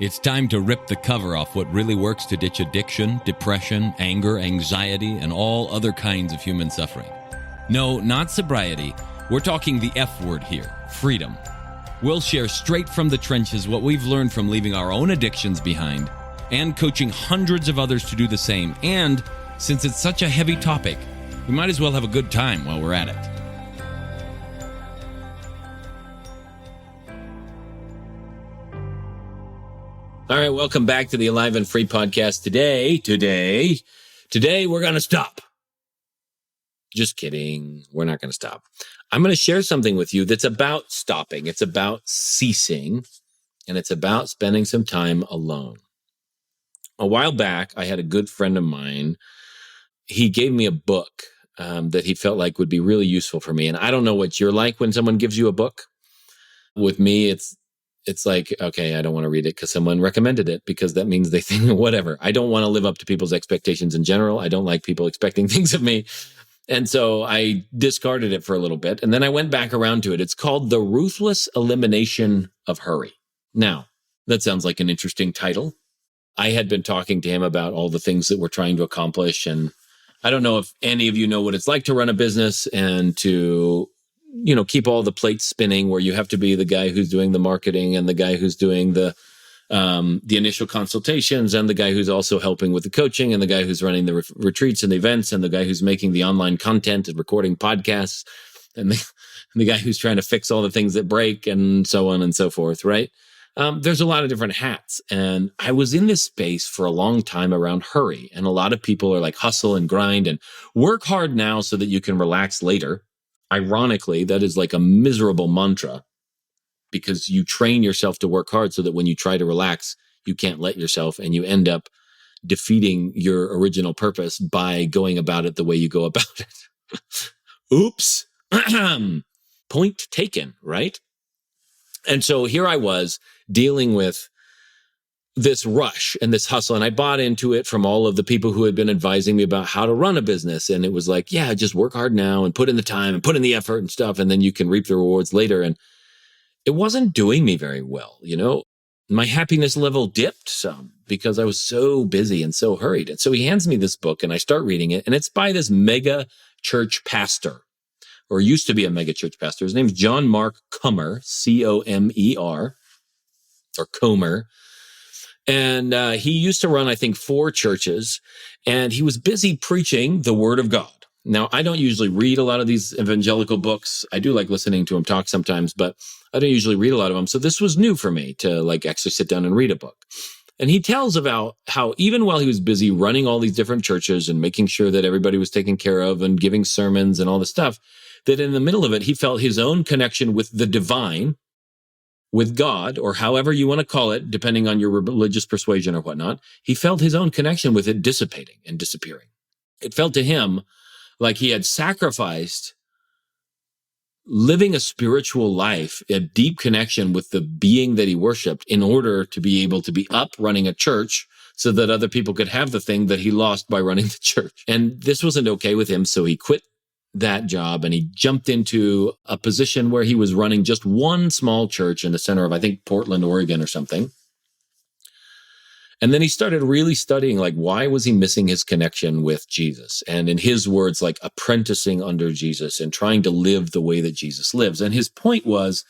It's time to rip the cover off what really works to ditch addiction, depression, anger, anxiety, and all other kinds of human suffering. No, not sobriety. We're talking the F word here, freedom. We'll share straight from the trenches what we've learned from leaving our own addictions behind and coaching hundreds of others to do the same. And since it's such a heavy topic, we might as well have a good time while we're at it. All right, welcome back to the Alive and Free podcast. Today, we're going to stop. Just kidding. We're not going to stop. I'm going to share something with you that's about stopping. It's about ceasing, and it's about spending some time alone. A while back, I had a good friend of mine. He gave me a book that he felt like would be really useful for me. And I don't know what you're like when someone gives you a book. With me, it's like, okay, I don't want to read it because someone recommended it, because that means they think whatever. I don't want to live up to people's expectations in general. I don't like people expecting things of me. And so I discarded it for a little bit. And then I went back around to it. It's called The Ruthless Elimination of Hurry. Now, that sounds like an interesting title. I had been talking to him about all the things that we're trying to accomplish. And I don't know if any of you know what it's like to run a business and to keep all the plates spinning, where you have to be the guy who's doing the marketing and the guy who's doing the initial consultations and the guy who's also helping with the coaching and the guy who's running the retreats and the events and the guy who's making the online content and recording podcasts and the guy who's trying to fix all the things that break and so on and so forth, right? There's a lot of different hats. And I was in this space for a long time around hurry. And a lot of people are like hustle and grind and work hard now so that you can relax later. Ironically, that is like a miserable mantra, because you train yourself to work hard so that when you try to relax, you can't let yourself, and you end up defeating your original purpose by going about it the way you go about it. Oops. Point taken, right? And so here I was dealing with this rush and this hustle. And I bought into it from all of the people who had been advising me about how to run a business. And it was like, yeah, just work hard now and put in the time and put in the effort and stuff. And then you can reap the rewards later. And it wasn't doing me very well. My happiness level dipped some because I was so busy and so hurried. And so he hands me this book and I start reading it. And it's by this mega church pastor, or used to be a mega church pastor. His name's John Mark Comer, Comer, or Comer. And he used to run, I think, 4 churches, and he was busy preaching the word of God. Now, I don't usually read a lot of these evangelical books. I do like listening to him talk sometimes, but I don't usually read a lot of them. So this was new for me to actually sit down and read a book. And he tells about how even while he was busy running all these different churches and making sure that everybody was taken care of and giving sermons and all this stuff, that in the middle of it, he felt his own connection with the divine, with God, or however you want to call it, depending on your religious persuasion or whatnot. He felt his own connection with it dissipating and disappearing. It felt to him like he had sacrificed living a spiritual life, a deep connection with the being that he worshiped, in order to be able to be up running a church so that other people could have the thing that he lost by running the church. And this wasn't okay with him, so he quit that job and he jumped into a position where he was running just one small church in the center of, I think, Portland, Oregon or something. And then he started really studying, why was he missing his connection with Jesus? And in his words, apprenticing under Jesus and trying to live the way that Jesus lives. And his point was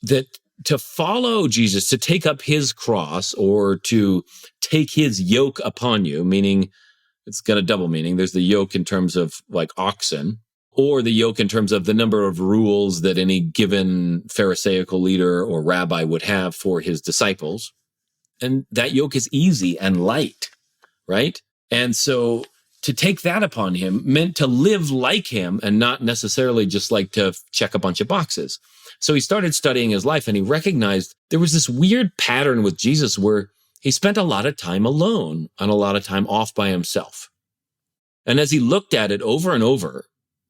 that to follow Jesus, to take up his cross, or to take his yoke upon you, meaning it's got a double meaning. There's the yoke in terms of oxen, or the yoke in terms of the number of rules that any given Pharisaical leader or rabbi would have for his disciples. And that yoke is easy and light, right? And so to take that upon him meant to live like him and not necessarily just to check a bunch of boxes. So he started studying his life, and he recognized there was this weird pattern with Jesus where he spent a lot of time alone and a lot of time off by himself. And as he looked at it over and over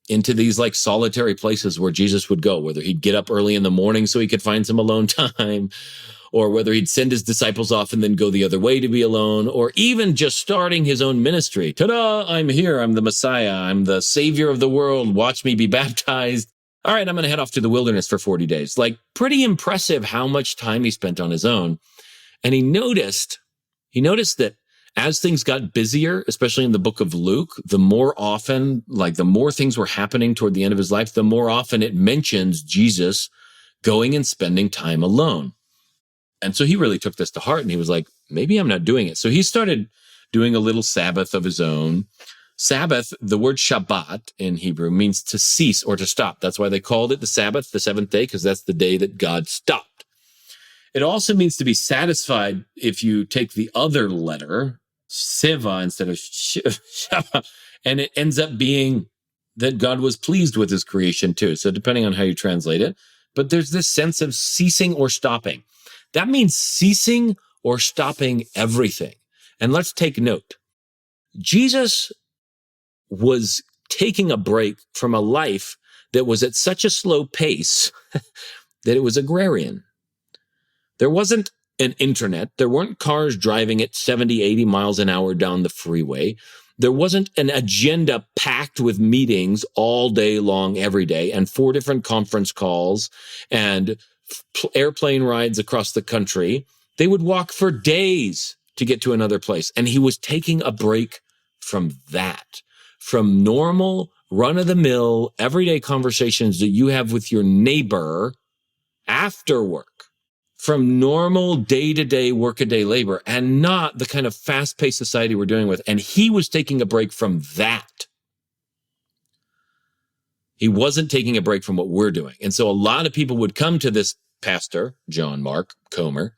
into these solitary places where Jesus would go, whether he'd get up early in the morning so he could find some alone time, or whether he'd send his disciples off and then go the other way to be alone, or even just starting his own ministry. Ta-da! I'm here. I'm the Messiah. I'm the Savior of the world. Watch me be baptized. All right, I'm going to head off to the wilderness for 40 days. Pretty impressive how much time he spent on his own. And he noticed that as things got busier, especially in the book of Luke, the more often, like the more things were happening toward the end of his life, the more often it mentions Jesus going and spending time alone. And so he really took this to heart, and he was like, maybe I'm not doing it. So he started doing a little Sabbath of his own. Sabbath, the word Shabbat in Hebrew means to cease or to stop. That's why they called it the Sabbath, the seventh day, because that's the day that God stopped. It also means to be satisfied if you take the other letter, Siva, instead of Shava, and it ends up being that God was pleased with his creation too. So depending on how you translate it, but there's this sense of ceasing or stopping. That means ceasing or stopping everything. And let's take note. Jesus was taking a break from a life that was at such a slow pace that it was agrarian. There wasn't an internet. There weren't cars driving at 70, 80 miles an hour down the freeway. There wasn't an agenda packed with meetings all day long, every day, and 4 different conference calls and airplane rides across the country. They would walk for days to get to another place. And he was taking a break from that, from normal, run-of-the-mill, everyday conversations that you have with your neighbor after work, from normal day-to-day, workaday labor, and not the kind of fast-paced society we're dealing with. And he was taking a break from that. He wasn't taking a break from what we're doing. And so a lot of people would come to this pastor, John Mark Comer,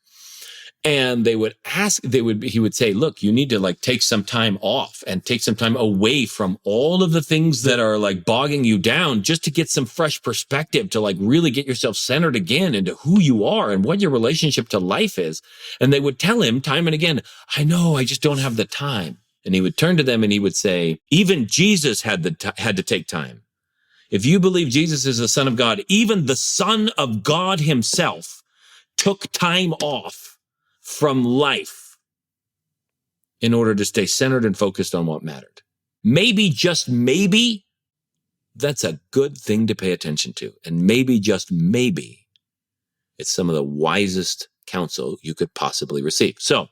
and he would say, look, you need to like take some time off and take some time away from all of the things that are like bogging you down, just to get some fresh perspective, to like really get yourself centered again into who you are and what your relationship to life is. And they would tell him time and again, I know, I just don't have the time. And he would turn to them and he would say, even Jesus had to take time. If you believe Jesus is the Son of God, even the Son of God himself took time off from life in order to stay centered and focused on what mattered. Maybe, just maybe, that's a good thing to pay attention to. And maybe, just maybe, it's some of the wisest counsel you could possibly receive. So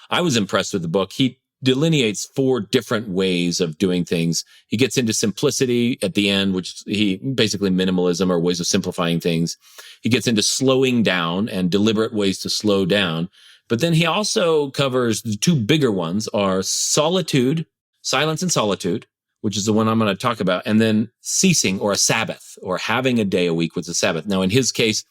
I was impressed with the book. He delineates 4 different ways of doing things. He gets into simplicity at the end, which he basically minimalism or ways of simplifying things. He gets into slowing down and deliberate ways to slow down. But then he also covers the 2 bigger ones are solitude, silence and solitude, which is the one I'm going to talk about, and then ceasing or a Sabbath, or having a day a week with a Sabbath. Now, in his case,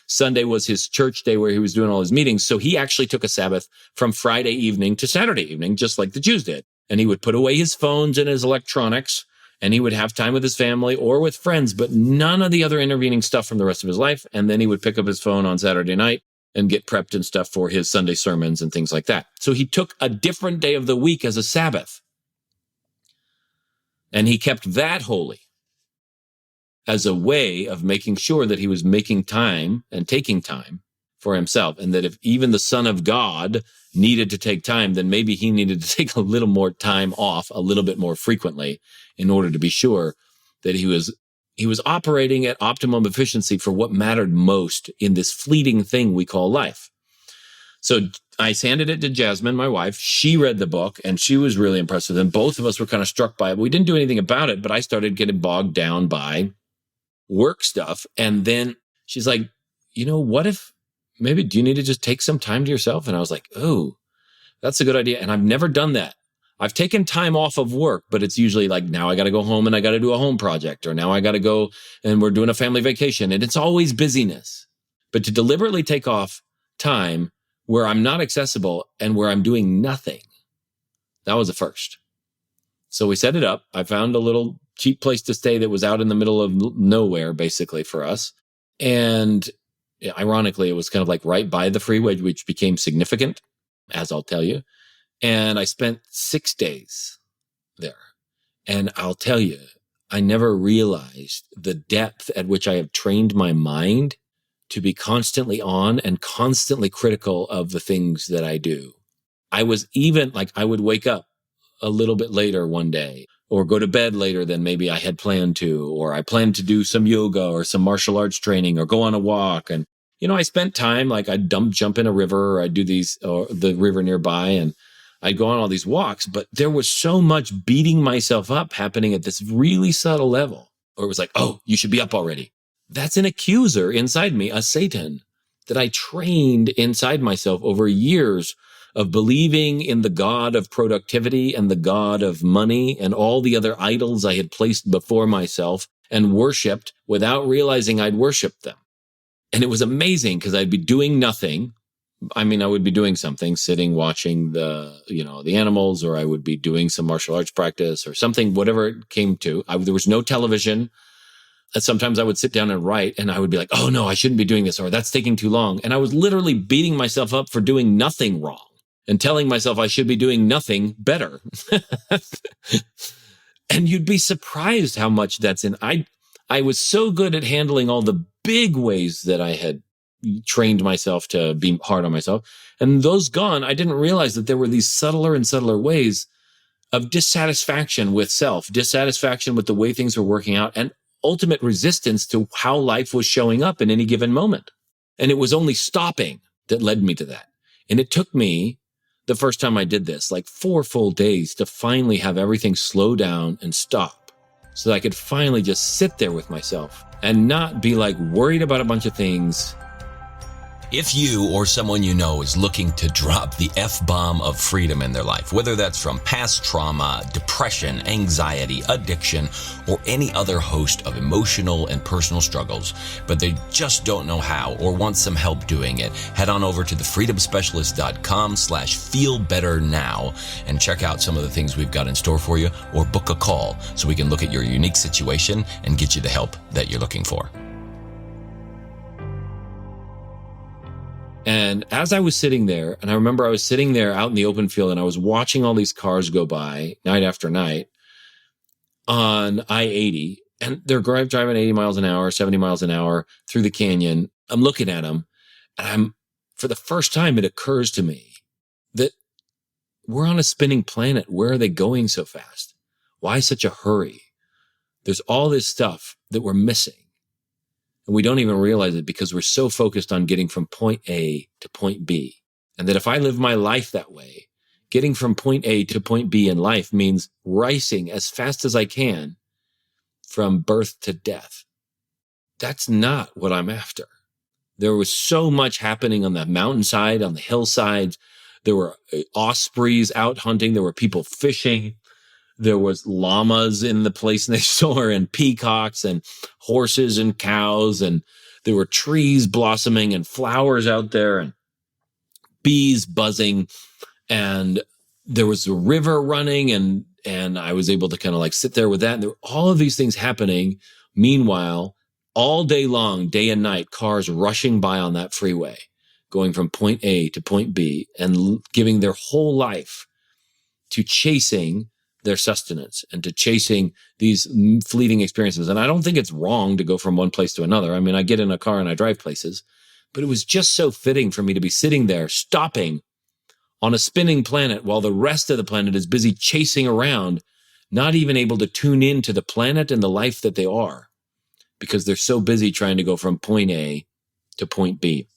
Sunday was his church day where he was doing all his meetings. So he actually took a Sabbath from Friday evening to Saturday evening, just like the Jews did. And he would put away his phones and his electronics, and he would have time with his family or with friends, but none of the other intervening stuff from the rest of his life. And then he would pick up his phone on Saturday night and get prepped and stuff for his Sunday sermons and things like that. So he took a different day of the week as a Sabbath. And he kept that holy as a way of making sure that he was making time and taking time for himself. And that if even the Son of God needed to take time, then maybe he needed to take a little more time off a little bit more frequently in order to be sure that he was operating at optimum efficiency for what mattered most in this fleeting thing we call life. So I handed it to Jasmine, my wife. She read the book and she was really impressed with it. Both of us were kind of struck by it. We didn't do anything about it, but I started getting bogged down by work stuff. And then she's like, what if maybe do you need to just take some time to yourself? And I was like, oh, that's a good idea. And I've never done that. I've taken time off of work, but it's usually like, now I got to go home and I got to do a home project, or now I got to go and we're doing a family vacation, and it's always busyness. But to deliberately take off time where I'm not accessible and where I'm doing nothing, that was a first. So we set it up. I found a little cheap place to stay that was out in the middle of nowhere, basically, for us. And ironically, it was kind of like right by the freeway, which became significant, as I'll tell you. And I spent 6 days there. And I'll tell you, I never realized the depth at which I have trained my mind to be constantly on and constantly critical of the things that I do. I was even like, I would wake up a little bit later one day, or go to bed later than maybe I had planned to, or I planned to do some yoga or some martial arts training or go on a walk. And I spent time, like I'd jump in a river, or I'd do the river nearby, and I'd go on all these walks, but there was so much beating myself up happening at this really subtle level, or it was like, oh, you should be up already. That's an accuser inside me, a Satan, that I trained inside myself over years of believing in the God of productivity and the God of money and all the other idols I had placed before myself and worshiped without realizing I'd worshiped them. And it was amazing because I'd be doing nothing. I mean, I would be doing something, sitting, watching the animals, or I would be doing some martial arts practice or something, whatever it came to. There was no television. And sometimes I would sit down and write, and I would be like, oh no, I shouldn't be doing this, or that's taking too long. And I was literally beating myself up for doing nothing wrong and telling myself I should be doing nothing better. And you'd be surprised how much that's in. I was so good at handling all the big ways that I had trained myself to be hard on myself. And those gone, I didn't realize that there were these subtler and subtler ways of dissatisfaction with self, dissatisfaction with the way things were working out, and ultimate resistance to how life was showing up in any given moment. And it was only stopping that led me to that. And it took me, the first time I did this, like 4 full days to finally have everything slow down and stop, so that I could finally just sit there with myself and not be like worried about a bunch of things. If you or someone you know is looking to drop the F-bomb of freedom in their life, whether that's from past trauma, depression, anxiety, addiction, or any other host of emotional and personal struggles, but they just don't know how or want some help doing it, head on over to thefreedomspecialist.com/feelbetternow and check out some of the things we've got in store for you, or book a call so we can look at your unique situation and get you the help that you're looking for. And as I was sitting there, and I remember I was sitting there out in the open field, and I was watching all these cars go by night after night on I-80, and they're driving 80 miles an hour, 70 miles an hour through the canyon. I'm looking at them, and for the first time, it occurs to me that we're on a spinning planet. Where are they going so fast? Why such a hurry? There's all this stuff that we're missing. And we don't even realize it because we're so focused on getting from point A to point B. And that if I live my life that way, getting from point A to point B in life means racing as fast as I can from birth to death. That's not what I'm after. There was so much happening on the mountainside, on the hillsides. There were ospreys out hunting. There were people fishing. There was llamas in the place next door, and peacocks and horses and cows, and there were trees blossoming and flowers out there and bees buzzing, and there was a river running, and I was able to kind of like sit there with that. And there were all of these things happening. Meanwhile, all day long, day and night, cars rushing by on that freeway, going from point A to point B and giving their whole life to chasing their sustenance and to chasing these fleeting experiences. And I don't think it's wrong to go from one place to another. I mean, I get in a car and I drive places, but it was just so fitting for me to be sitting there, stopping on a spinning planet while the rest of the planet is busy chasing around, not even able to tune in to the planet and the life that they are, because they're so busy trying to go from point A to point B.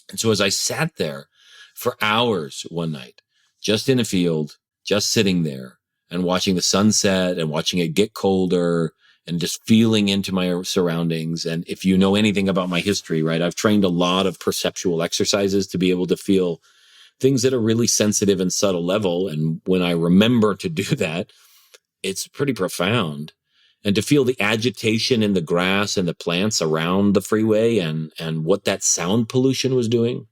And so as I sat there for hours one night, just in a field, just sitting there, and watching the sunset and watching it get colder and just feeling into my surroundings. And if you know anything about my history, right, I've trained a lot of perceptual exercises to be able to feel things at a really sensitive and subtle level. And when I remember to do that, it's pretty profound. And to feel the agitation in the grass and the plants around the freeway and what that sound pollution was doing.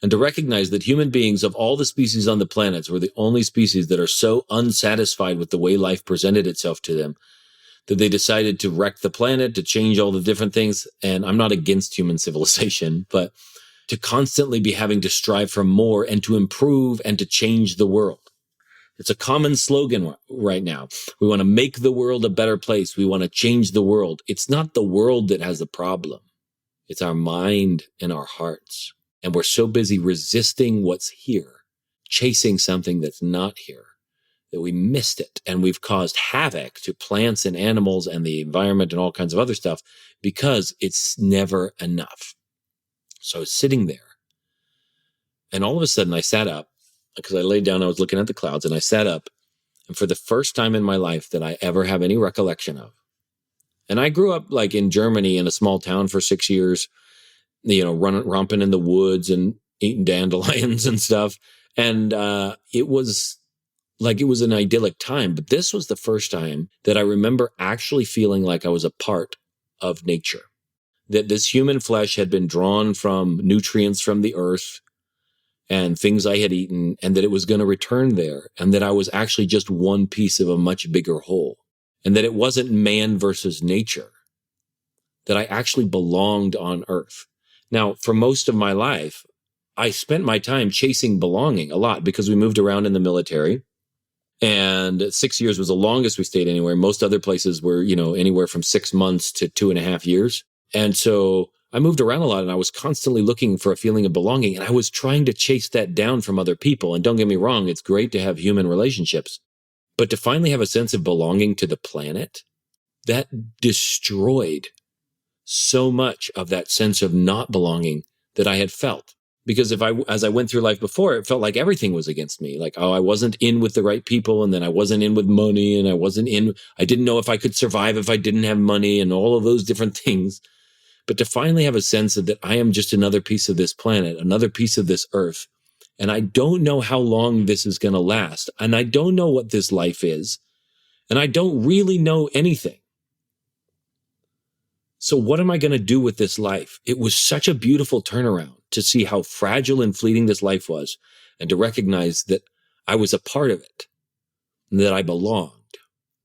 And to recognize that human beings of all the species on the planets were the only species that are so unsatisfied with the way life presented itself to them that they decided to wreck the planet, to change all the different things. And I'm not against human civilization, but to constantly be having to strive for more and to improve and to change the world. It's a common slogan right now. We want to make the world a better place. We want to change the world. It's not the world that has the problem. It's our mind and our hearts. And we're so busy resisting what's here, chasing something that's not here, that we missed it. And we've caused havoc to plants and animals and the environment and all kinds of other stuff because it's never enough. So I was sitting there, and all of a sudden I sat up because I laid down, I was looking at the clouds, and I sat up, and for the first time in my life that I ever have any recollection of, and I grew up like in Germany in a small town for 6 years, romping in the woods and eating dandelions and stuff. And it was an idyllic time. But this was the first time that I remember actually feeling like I was a part of nature, that this human flesh had been drawn from nutrients from the earth and things I had eaten, and that it was going to return there, and that I was actually just one piece of a much bigger whole, and that it wasn't man versus nature, that I actually belonged on earth. Now, for most of my life, I spent my time chasing belonging a lot because we moved around in the military, and 6 years was the longest we stayed anywhere. Most other places were, anywhere from 6 months to 2.5 years. And so I moved around a lot, and I was constantly looking for a feeling of belonging, and I was trying to chase that down from other people. And don't get me wrong, it's great to have human relationships, but to finally have a sense of belonging to the planet, that destroyed so much of that sense of not belonging that I had felt. Because as I went through life before, it felt like everything was against me. Like, I wasn't in with the right people, and then I wasn't in with money, and I didn't know if I could survive if I didn't have money, and all of those different things. But to finally have a sense of that I am just another piece of this planet, another piece of this earth, and I don't know how long this is going to last, and I don't know what this life is, and I don't really know anything. So what am I going to do with this life? It was such a beautiful turnaround to see how fragile and fleeting this life was, and to recognize that I was a part of it, and that I belonged.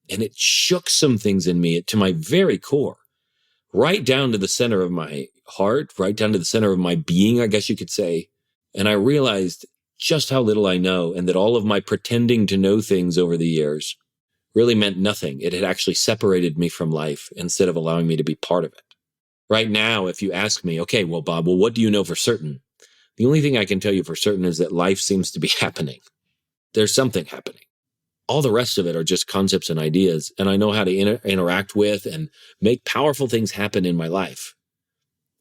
And it shook some things in me to my very core, right down to the center of my heart, right down to the center of my being, I guess you could say. And I realized just how little I know, and that all of my pretending to know things over the years really meant nothing. It had actually separated me from life instead of allowing me to be part of it. Right now, if you ask me, okay, well, Bob, what do you know for certain? The only thing I can tell you for certain is that life seems to be happening. There's something happening. All the rest of it are just concepts and ideas, and I know how to interact with and make powerful things happen in my life.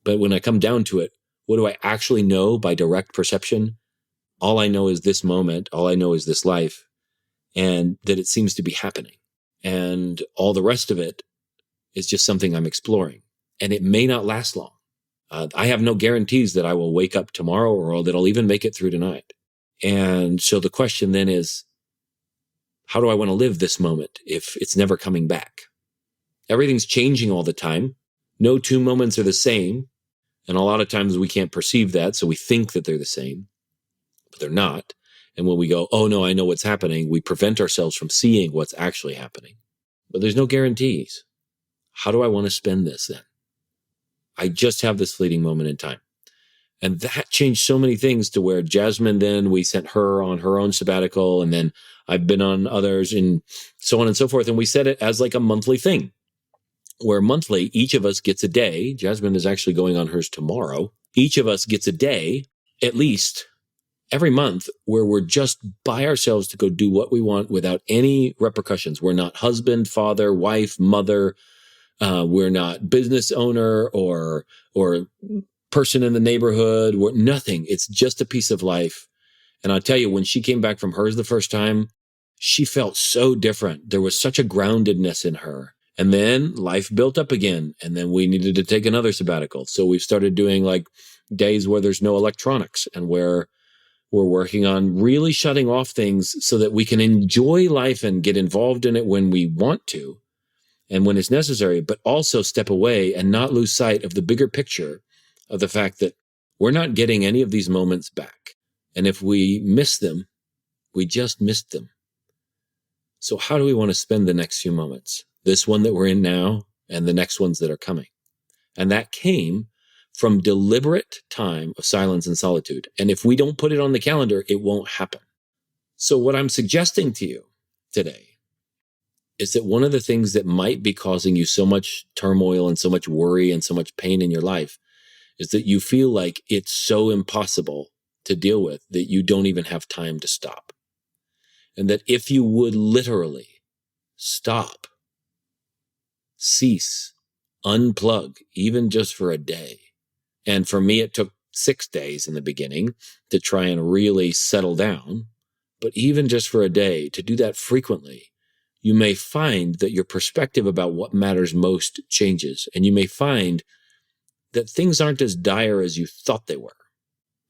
But when I come down to it, what do I actually know by direct perception? All I know is this moment. All I know is this life, and that it seems to be happening. And all the rest of it is just something I'm exploring, and it may not last long. I have no guarantees that I will wake up tomorrow or that I'll even make it through tonight. And so the question then is, how do I want to live this moment if it's never coming back? Everything's changing all the time. No two moments are the same. And a lot of times we can't perceive that, so we think that they're the same, but they're not. And when we go, oh no, I know what's happening, we prevent ourselves from seeing what's actually happening. But there's no guarantees. How do I want to spend this then? I just have this fleeting moment in time. And that changed so many things, to where Jasmine, then we sent her on her own sabbatical, and then I've been on others, and so on and so forth. And we set it as like a monthly thing, where monthly, each of us gets a day. Jasmine is actually going on hers tomorrow. Each of us gets a day, at least every month, where we're just by ourselves to go do what we want without any repercussions. We're not husband, father, wife, mother. We're not business owner or person in the neighborhood. We're nothing. It's just a piece of life. And I'll tell you, when she came back from hers the first time, she felt so different. There was such a groundedness in her. And then life built up again. And then we needed to take another sabbatical. So we've started doing like days where there's no electronics, and where we're working on really shutting off things so that we can enjoy life and get involved in it when we want to and when it's necessary, but also step away and not lose sight of the bigger picture of the fact that we're not getting any of these moments back. And if we miss them, we just missed them. So how do we want to spend the next few moments? This one that we're in now and the next ones that are coming. And that came from deliberate time of silence and solitude. And if we don't put it on the calendar, it won't happen. So what I'm suggesting to you today is that one of the things that might be causing you so much turmoil and so much worry and so much pain in your life is that you feel like it's so impossible to deal with that you don't even have time to stop. And that if you would literally stop, cease, unplug, even just for a day. And for me, it took 6 days in the beginning to try and really settle down. But even just for a day, to do that frequently, you may find that your perspective about what matters most changes. And you may find that things aren't as dire as you thought they were.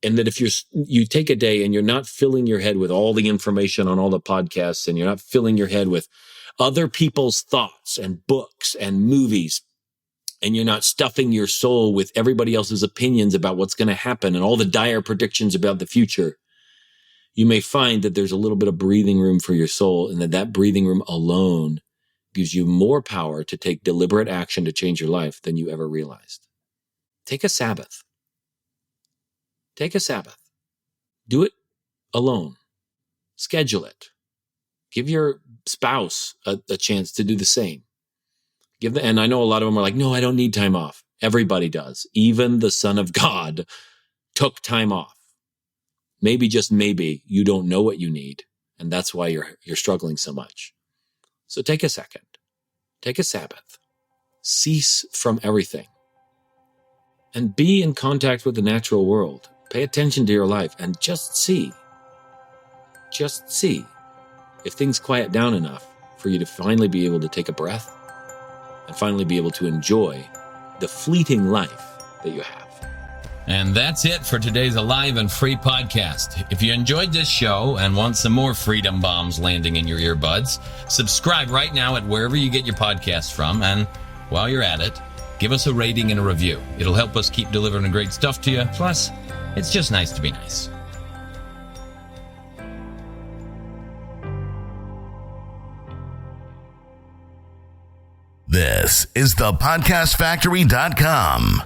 And that if you take a day and you're not filling your head with all the information on all the podcasts, and you're not filling your head with other people's thoughts and books and movies, and you're not stuffing your soul with everybody else's opinions about what's going to happen and all the dire predictions about the future, you may find that there's a little bit of breathing room for your soul, and that breathing room alone gives you more power to take deliberate action to change your life than you ever realized. Take a Sabbath. Take a Sabbath. Do it alone. Schedule it. Give your spouse a chance to do the same. And I know a lot of them are like, no, I don't need time off. Everybody does. Even the Son of God took time off. Maybe, just maybe, you don't know what you need, and that's why you're struggling so much. So take a second. Take a Sabbath. Cease from everything. And be in contact with the natural world. Pay attention to your life and just see if things quiet down enough for you to finally be able to take a breath and finally be able to enjoy the fleeting life that you have. And that's it for today's Alive and Free podcast. If you enjoyed this show and want some more freedom bombs landing in your earbuds, subscribe right now at wherever you get your podcasts from. And while you're at it, give us a rating and a review. It'll help us keep delivering great stuff to you. Plus, it's just nice to be nice. This is thepodcastfactory.com.